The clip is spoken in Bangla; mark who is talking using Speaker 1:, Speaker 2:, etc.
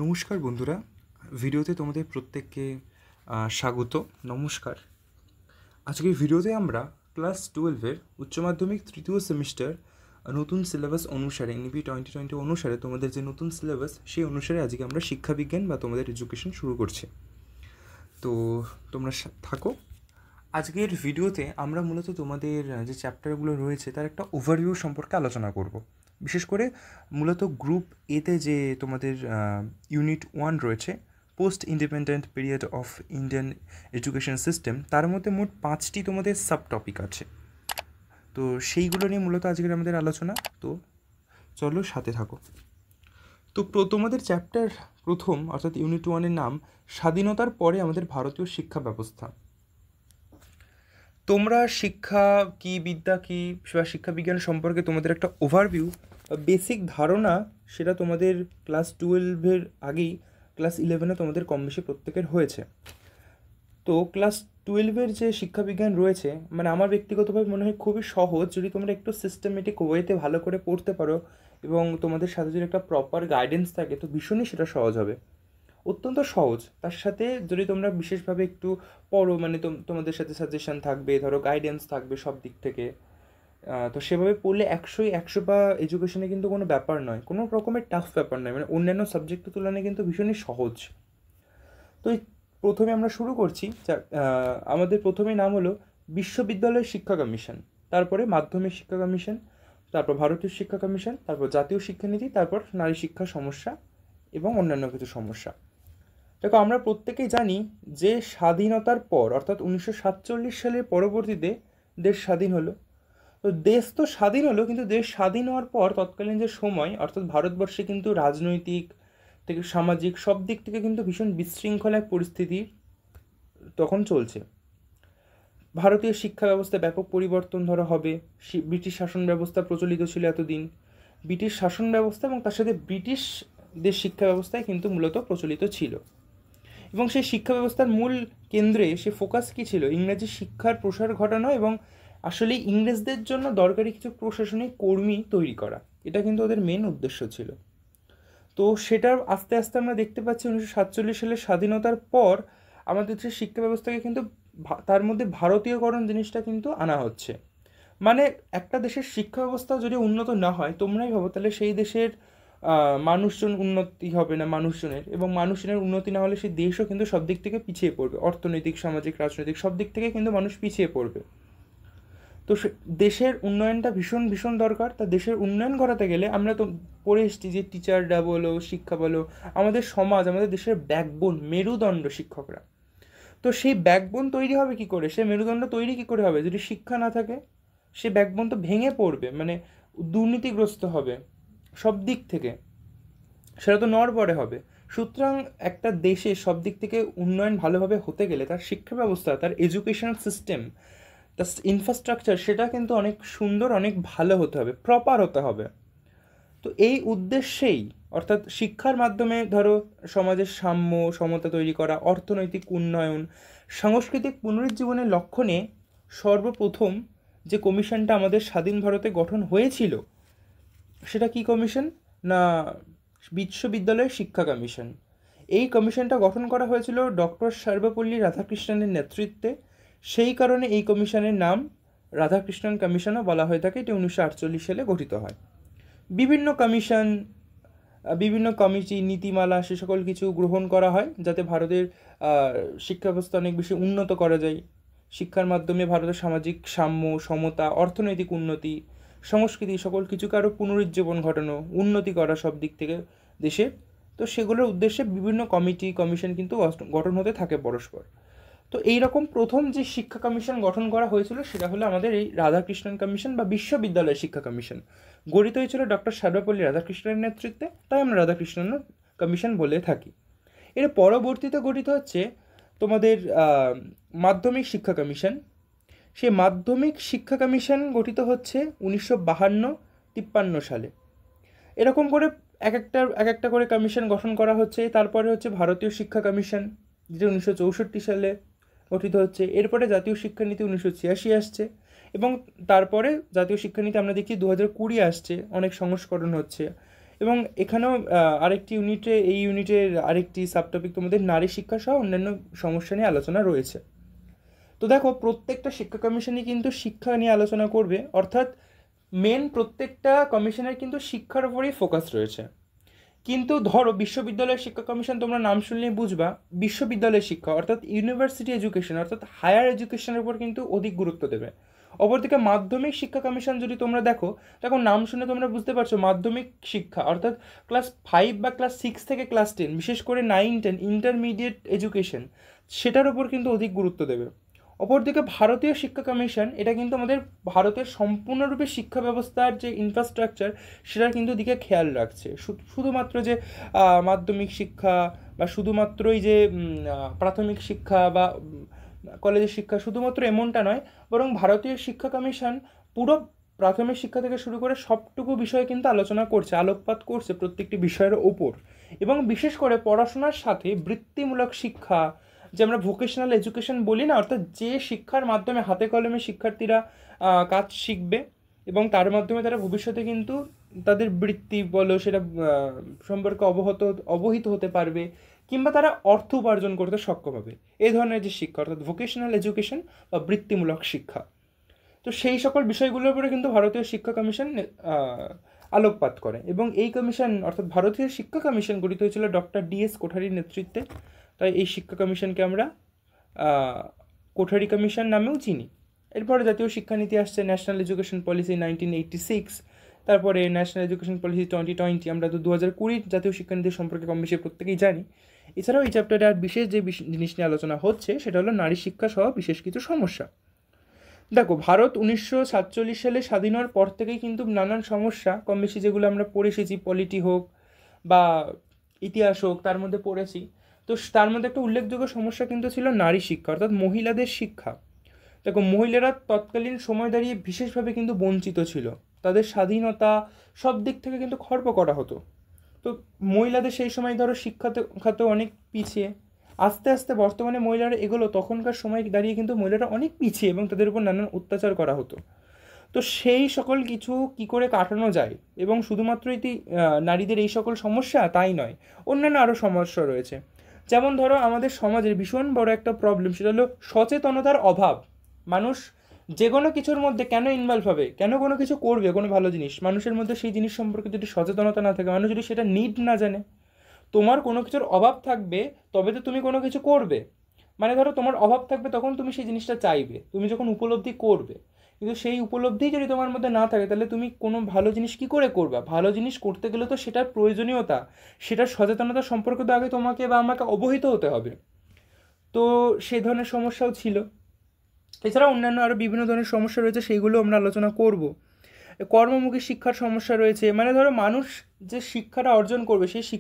Speaker 1: নমস্কার বন্ধুরা, ভিডিওতে তোমাদের প্রত্যেককে স্বাগত। নমস্কার। আজকের ভিডিওতে আমরা ক্লাস 12-এর উচ্চ মাধ্যমিক তৃতীয় সেমিস্টার নতুন সিলেবাস অনুসারে এনইপি 2020 অনুসারে তোমাদের যে নতুন সিলেবাস সেই অনুসারে আজকে আমরা শিক্ষাবিজ্ঞান বা তোমাদের এডুকেশন শুরু করছি। তো তোমরা থাকো। আজকের ভিডিওতে আমরা মূলত তোমাদের যে চ্যাপ্টারগুলো রয়েছে তার একটা ওভারভিউ সম্পর্কে আলোচনা করব। বিশেষ করে মূলত গ্রুপ এতে যে তোমাদের ইউনিট 1 রয়েছে, post independent period of Indian education system, তার মধ্যে মোট 5টি তোমাদের সাব টপিক আছে। তো সেইগুলো নিয়ে মূলত আজকের আমাদের আলোচনা। তো চলো সাথে থাকো। তো তোমাদের চ্যাপ্টার প্রথম অর্থাৎ ইউনিট 1-এর নাম স্বাধীনতার পরে আমাদের ভারতীয় শিক্ষা ব্যবস্থা। তোমরা শিক্ষা কী, বিদ্যা কী বা শিক্ষাবিজ্ঞান সম্পর্কে তোমাদের একটা ওভারভিউ, বেসিক ধারণা, সেটা তোমাদের ক্লাস 12-এর আগেই ক্লাস 11-এ তোমাদের কম বেশি প্রত্যেকের হয়েছে। তো ক্লাস 12-এর যে শিক্ষাবিজ্ঞান রয়েছে, মানে আমার ব্যক্তিগতভাবে মনে হয় খুবই সহজ যদি তোমরা একটু সিস্টেমেটিক ওয়েতে ভালো করে পড়তে পারো এবং তোমাদের সাথে যদি একটা প্রপার গাইডেন্স থাকে তো ভীষণই সেটা সহজ হবে, অত্যন্ত সহজ। তার সাথে যদি তোমরা বিশেষভাবে একটু পড়ো, মানে তোমাদের সাথে সাজেশন থাকবে, ধরো গাইডেন্স থাকবে সব দিক থেকে, তো সেভাবে পড়লে 100 বা এডুকেশনে কিন্তু কোনো ব্যাপার নয়, কোনো রকমের টাফ ব্যাপার নয়, মানে অন্যান্য সাবজেক্টের তুলনায় কিন্তু ভীষণই সহজ। তো প্রথমে আমরা শুরু করছি, আমাদের প্রথমে নাম হলো বিশ্ববিদ্যালয় শিক্ষা কমিশন, তারপরে মাধ্যমিক শিক্ষা কমিশন, তারপর ভারতীয় শিক্ষা কমিশন, তারপর জাতীয় শিক্ষানীতি, তারপর নারী শিক্ষা সমস্যা এবং অন্যান্য কিছু সমস্যা। দেখো, আমরা প্রত্যেকেই জানি যে স্বাধীনতার পর অর্থাৎ 1947 সালের পরবর্তীতে দেশ স্বাধীন হলো। তো দেশ তো স্বাধীন হলো, কিন্তু দেশ স্বাধীন হওয়ার পর তৎকালীন যে সময় অর্থাৎ ভারতবর্ষে কিন্তু রাজনৈতিক থেকে সামাজিক সব দিক থেকে কিন্তু ভীষণ বিশৃঙ্খল এক পরিস্থিতি তখন চলছে। ভারতীয় শিক্ষা ব্যবস্থায় ব্যাপক পরিবর্তন ধরা হবে। ব্রিটিশ শাসন ব্যবস্থা প্রচলিত ছিল এতদিন, ব্রিটিশ শাসন ব্যবস্থা এবং তার সাথে ব্রিটিশদের শিক্ষা ব্যবস্থায় কিন্তু মূলত প্রচলিত ছিল। এবং সেই শিক্ষা ব্যবস্থার মূল কেন্দ্রে সে ফোকাস কী ছিল? ইংরেজি শিক্ষার প্রসার ঘটানো এবং আসলে ইংরেজদের জন্য দরকারি কিছু প্রশাসনিক কর্মী তৈরি করা, এটা কিন্তু ওদের মেন উদ্দেশ্য ছিল। তো সেটার আস্তে আস্তে আমরা দেখতে পাচ্ছি 1947 সালের স্বাধীনতার পর আমাদের যে শিক্ষা ব্যবস্থাকে কিন্তু তার মধ্যে ভারতীয়করণ জিনিসটা কিন্তু আনা হচ্ছে। মানে একটা দেশের শিক্ষা ব্যবস্থা যদি উন্নত না হয়, তোমরাই ভাবো তাহলে সেই দেশের মানুষজন উন্নতি হবে না মানুষজনের, এবং মানুষজনের উন্নতি না হলে সেই দেশও কিন্তু সব দিক থেকে পিছিয়ে পড়বে, অর্থনৈতিক, সামাজিক, রাজনৈতিক সব দিক থেকে কিন্তু মানুষ পিছিয়ে পড়বে। তো দেশের উন্নয়নটা ভীষণ ভীষণ দরকার। তা দেশের উন্নয়ন করাতে গেলে আমরা তো পড়ে এসেছি যে টিচাররা বলো, শিক্ষা বলো, আমাদের সমাজ, আমাদের দেশের ব্যাকবোন, মেরুদণ্ড শিক্ষকরা। তো সেই ব্যাকবোন তৈরি হবে কি করে, সেই মেরুদণ্ড তৈরি কি করে হবে যদি শিক্ষা না থাকে? সে ব্যাকবোন তো ভেঙে পড়বে, মানে দুর্নীতিগ্রস্ত হবে সব দিক থেকে, সেটা তো নড়বড়ে হবে। সুতরাং একটা দেশে সব দিক থেকে উন্নয়ন ভালোভাবে হতে গেলে তার শিক্ষা ব্যবস্থা, তার এডুকেশনাল সিস্টেম, তার ইনফ্রাস্ট্রাকচার, সেটা কিন্তু অনেক সুন্দর, অনেক ভালো হতে হবে, প্রপার হতে হবে। তো এই উদ্দেশ্যেই অর্থাৎ শিক্ষার মাধ্যমে ধরো সমাজের সাম্য সমতা তৈরি করা, অর্থনৈতিক উন্নয়ন, সাংস্কৃতিক পুনরুজ্জীবনের লক্ষ্যে সর্বপ্রথম যে কমিশনটা আমাদের স্বাধীন ভারতে গঠন হয়েছিল, সেটা কি কমিশন না বিশ্ববিদ্যালয় শিক্ষা কমিশন। এই কমিশনটা গঠন করা হয়েছিল ডক্টর সর্বপল্লী রাধাকৃষ্ণনের নেতৃত্বে। সেই কারণে এই কমিশনের নাম রাধাকৃষ্ণন কমিশনও বলা হয়ে থাকে। এটি 1948 সালে গঠিত হয়। বিভিন্ন কমিশন, বিভিন্ন কমিটি, নীতিমালা, সে সকল কিছু গ্রহণ করা হয় যাতে ভারতের শিক্ষা ব্যবস্থা অনেক বেশি উন্নত করা যায়। শিক্ষার মাধ্যমে ভারতের সামাজিক সাম্য, সমতা, অর্থনৈতিক উন্নতি, সংস্কৃতি সকল কিছুকে আরও পুনরুজ্জীবন ঘটানো, উন্নতি করা সব দিক থেকে দেশে। তো সেগুলোর উদ্দেশ্যে বিভিন্ন কমিটি, কমিশন কিন্তু গঠন হতে থাকে পরস্পর। তো এইরকম প্রথম যে শিক্ষা কমিশন গঠন করা হয়েছিল সেটা হলো আমাদের এই রাধাকৃষ্ণন কমিশন বা বিশ্ববিদ্যালয় শিক্ষা কমিশন। গঠিত হয়েছিল ডক্টর সর্বপল্লী রাধাকৃষ্ণনের নেতৃত্বে, তাই আমরা রাধাকৃষ্ণন কমিশন বলে থাকি। এর পরবর্তীতে গঠিত হচ্ছে তোমাদের মাধ্যমিক শিক্ষা কমিশন। সেই মাধ্যমিক শিক্ষা কমিশন গঠিত হচ্ছে 1952-53 সালে। এরকম করে এক একটা করে কমিশন গঠন করা হচ্ছে। তারপরে হচ্ছে ভারতীয় শিক্ষা কমিশন, যেটা 1964 সালে গঠিত হচ্ছে। এরপরে জাতীয় শিক্ষানীতি 1986 আসছে, এবং তারপরে জাতীয় শিক্ষানীতি আমরা দেখি 2020 আসছে, অনেক সংস্করণ হচ্ছে। এবং এখানেও আরেকটি ইউনিটে, এই ইউনিটের আরেকটি সাবটপিক তোমাদের নারী শিক্ষা সহ অন্যান্য সমস্যা নিয়ে আলোচনা রয়েছে। তো দেখো, প্রত্যেকটা শিক্ষা কমিশনই কিন্তু শিক্ষা নিয়ে আলোচনা করবে, অর্থাৎ মেন প্রত্যেকটা কমিশনের কিন্তু শিক্ষার উপরেই ফোকাস রয়েছে। কিন্তু ধরো বিশ্ববিদ্যালয়ের শিক্ষা কমিশন তোমরা নাম শুনলেই বুঝবা বিশ্ববিদ্যালয়ের শিক্ষা অর্থাৎ ইউনিভার্সিটি এডুকেশন অর্থাৎ হায়ার এডুকেশনের উপর কিন্তু অধিক গুরুত্ব দেবে। অপরদিকে মাধ্যমিক শিক্ষা কমিশন যদি তোমরা দেখো, তখন নাম শুনে তোমরা বুঝতে পারছো মাধ্যমিক শিক্ষা অর্থাৎ ক্লাস 5 বা ক্লাস 6 থেকে ক্লাস 10, বিশেষ করে 9-10 ইন্টারমিডিয়েট এডুকেশন, সেটার উপর কিন্তু অধিক গুরুত্ব দেবে। অপরদিকে ভারতীয় শিক্ষা কমিশন, এটা কিন্তু আমাদের ভারতের সম্পূর্ণরূপে শিক্ষা ব্যবস্থার যে ইনফ্রাস্ট্রাকচার সেটার কিন্তু দিকে খেয়াল রাখছে। শুধুমাত্র যে মাধ্যমিক শিক্ষা বা শুধুমাত্রই যে প্রাথমিক শিক্ষা বা কলেজের শিক্ষা শুধুমাত্র এমনটা নয়, বরং ভারতীয় শিক্ষা কমিশন পুরো প্রাথমিক শিক্ষা থেকে শুরু করে সবটুকু বিষয়ে কিন্তু আলোচনা করছে, আলোকপাত করছে প্রত্যেকটি বিষয়ের ওপর। এবং বিশেষ করে পড়াশোনার সাথে বৃত্তিমূলক শিক্ষা, যে আমরা ভোকেশনাল এডুকেশন বলি না, অর্থাৎ যে শিক্ষার মাধ্যমে হাতে কলমে শিক্ষার্থীরা কাজ শিখবে এবং তার মাধ্যমে তারা ভবিষ্যতে কিন্তু তাদের বৃত্তি বলো সেটা সম্পর্কে অবহিত হতে পারবে, কিংবা তারা অর্থ উপার্জন করতে সক্ষম হবে। এই ধরনের যে শিক্ষা অর্থাৎ ভোকেশনাল এডুকেশন বা বৃত্তিমূলক শিক্ষা, তো সেই সকল বিষয়গুলোর উপরে কিন্তু ভারতীয় শিক্ষা কমিশন আলোকপাত করে। এবং এই কমিশন অর্থাৎ ভারতীয় শিক্ষা কমিশন গঠিত হয়েছিল ডক্টর ডিএস কোঠারির নেতৃত্বে। তাই এই শিক্ষা কমিশনকে আমরা কোঠারি কমিশন নামেও চিনি। এরপরে জাতীয় শিক্ষানীতি আসছে, ন্যাশনাল এডুকেশন পলিসি 1986, তারপরে ন্যাশনাল এডুকেশন পলিসি 2020। আমরা তো 2020 জাতীয় শিক্ষানীতি সম্পর্কে কম বেশি প্রত্যেকেই জানি। এছাড়াও এই চ্যাপ্টারে আর বিশেষ যে জিনিস নিয়ে আলোচনা হচ্ছে সেটা হলো নারী শিক্ষা সহ বিশেষ কিছু সমস্যা। দেখো, ভারত 1947 সালে স্বাধীন হওয়ার পর থেকেই কিন্তু নানান সমস্যা কম বেশি যেগুলো আমরা পড়ে এসেছি, পলিটি হোক বা ইতিহাস হোক, তার মধ্যে পড়েছি। তো তার মধ্যে একটা উল্লেখযোগ্য সমস্যা কিন্তু ছিল নারী শিক্ষা অর্থাৎ মহিলাদের শিক্ষা। দেখো, মহিলারা তৎকালীন সময় দাঁড়িয়ে বিশেষভাবে কিন্তু বঞ্চিত ছিল, তাদের স্বাধীনতা সব দিক থেকে কিন্তু খর্ব করা হতো। তো মহিলাদের সেই সময় ধরো শিক্ষাতে খাতে অনেক পিছিয়ে, আস্তে আস্তে বর্তমানে মহিলারা এগুলো, তখনকার সময় দাঁড়িয়ে কিন্তু মহিলারা অনেক পিছিয়ে এবং তাদের উপর নানান অত্যাচার করা হতো। তো সেই সকল কিছু কি করে কাটানো যায়, এবং শুধুমাত্র এটি নারীদের এই সকল সমস্যা তাই নয়, অন্যান্য আরও সমস্যা রয়েছে। যেমন ধরো, আমাদের সমাজের ভীষণ বড় একটা প্রবলেম সেটা হলো সচেতনতার অভাব। মানুষ যে কোনো কিছুর মধ্যে কেন ইনভলভ হবে, কেন কোনো কিছু করবে, কোনো ভালো জিনিস, মানুষের মধ্যে সেই জিনিস সম্পর্কে যদি সচেতনতা না থাকে, মানুষ যদি সেটা নিড না জানে, তোমার কোনো কিছুর অভাব থাকবে তবে তো তুমি কোনো কিছু করবে। মানে ধরো তোমার অভাব থাকবে তখন তুমি সেই জিনিসটা চাইবে, তুমি যখন উপলব্ধি করবে। কিন্তু সেই উপলব্ধি যদি তোমার মধ্যে না থাকে, তাহলে তুমি কোনো ভালো জিনিস কি করে করবা? ভালো জিনিস করতে গেলে তো সেটার প্রয়োজনীয়তা, সেটার সচেতনতা সম্পর্কে তো আগে তোমাকে বা আমাকে অবহিত হতে হবে। তো সেই ধরনের সমস্যাও ছিল। এছাড়া অন্যান্য আরও বিভিন্ন ধরনের সমস্যা রয়েছে, সেইগুলো আমরা আলোচনা করব। কর্মমুখী শিক্ষার সমস্যা রয়েছে, মানে ধরো মানুষ যে শিক্ষাটা অর্জন করবে সেই শিক্ষা